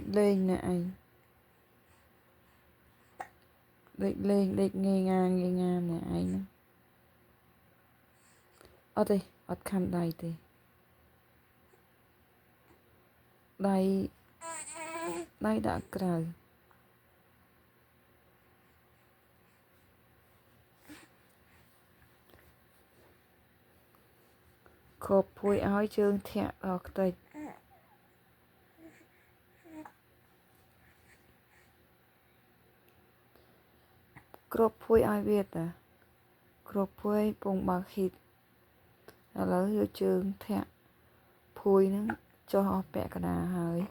lên nè anh. Lên nghe ngang nè anh. Đây, khăn đây thì. Đây đã cài. Khộp phùi áo chương thẹn ở đây. Khộp phùi ai biết à? Khộp phùi bông bạc hít. Là vô chương thẹn. Phùi nó cho bẹ cả đà hơi.